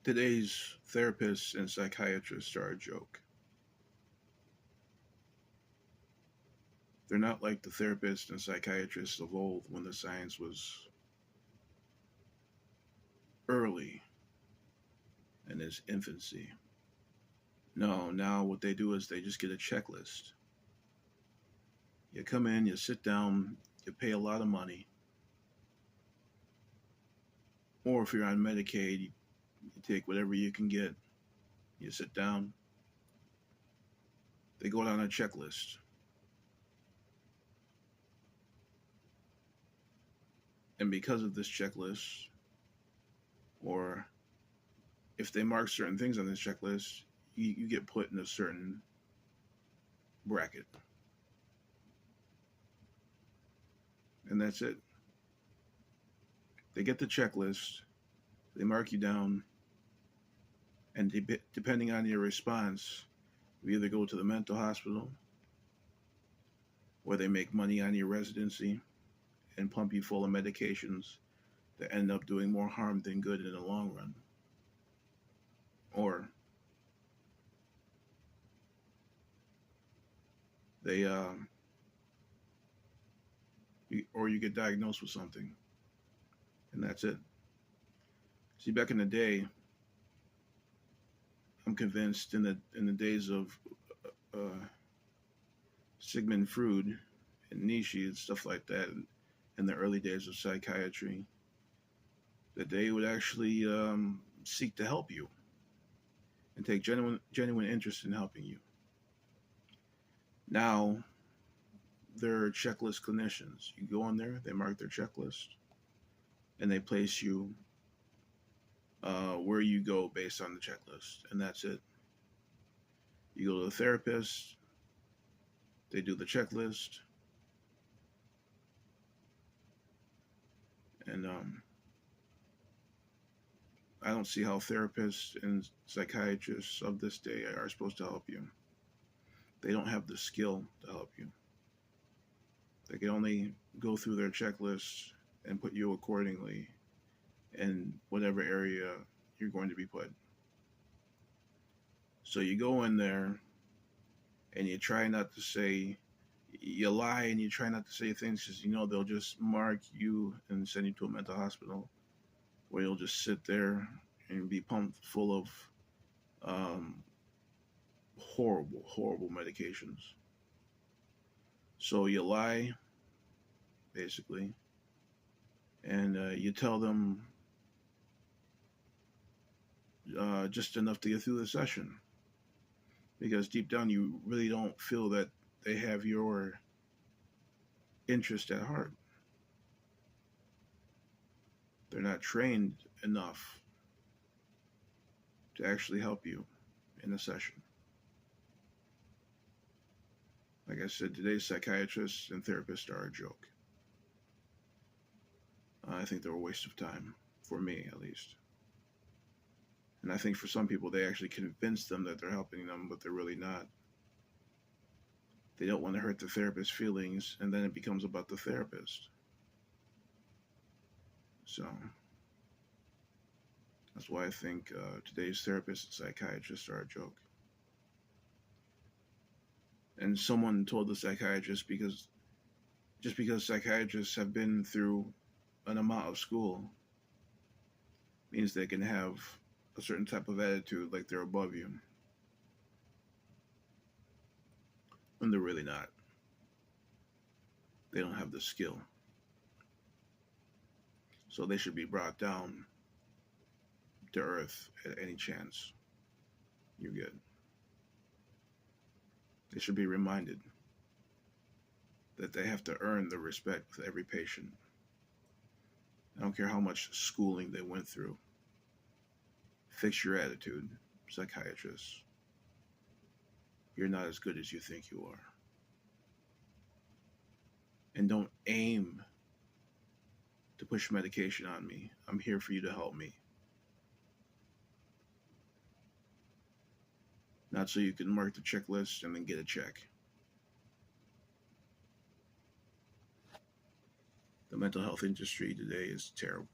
Today's therapists and psychiatrists are a joke. They're not like the therapists and psychiatrists of old when the science was early in its infancy. No, now what they do is they just get a checklist. You come in, you sit down, you pay a lot of money, or if you're on Medicaid, you take whatever you can get. You sit down, they go down a checklist. And because of this checklist, or if they mark certain things on this checklist, you get put in a certain bracket. And that's it. They get the checklist, they mark you down, and depending on your response, you either go to the mental hospital, or they make money on your residency and pump you full of medications that end up doing more harm than good in the long run. Or they or you get diagnosed with something, and that's it. See, back in the day, I'm convinced in the days of Sigmund Freud and Nietzsche and stuff like that, in the early days of psychiatry, that they would actually seek to help you and take genuine interest in helping you. Now, they're checklist clinicians. You go in there, they mark their checklist, and they place you where you go based on the checklist, and that's it. You go to the therapist, they do the checklist, and I don't see how therapists and psychiatrists of this day are supposed to help you. They don't have the skill to help you. They can only go through their checklists and put you accordingly in whatever area you're going to be put. So you go in there and you try not to say, you lie and you try not to say things because you know they'll just mark you and send you to a mental hospital where you'll just sit there and be pumped full of horrible medications. So you lie, basically, and you tell them just enough to get through the session. Because deep down you really don't feel that they have your interest at heart. They're not trained enough to actually help you in a session. Like I said, today's psychiatrists and therapists are a joke. I think they're a waste of time, for me at least. And I think for some people, they actually convince them that they're helping them, but they're really not. They don't want to hurt the therapist's feelings, and then it becomes about the therapist. So that's why I think today's therapists and psychiatrists are a joke. And someone told the psychiatrist, because psychiatrists have been through an amount of school means they can have a certain type of attitude like they're above you, when they're really not. They don't have the skill. So they should be brought down to earth at any chance you get. They should be reminded that they have to earn the respect with every patient. I don't care how much schooling they went through. Fix your attitude, psychiatrists. You're not as good as you think you are. And don't aim to push medication on me. I'm here for you to help me. Not so you can mark the checklist and then get a check. The mental health industry today is terrible.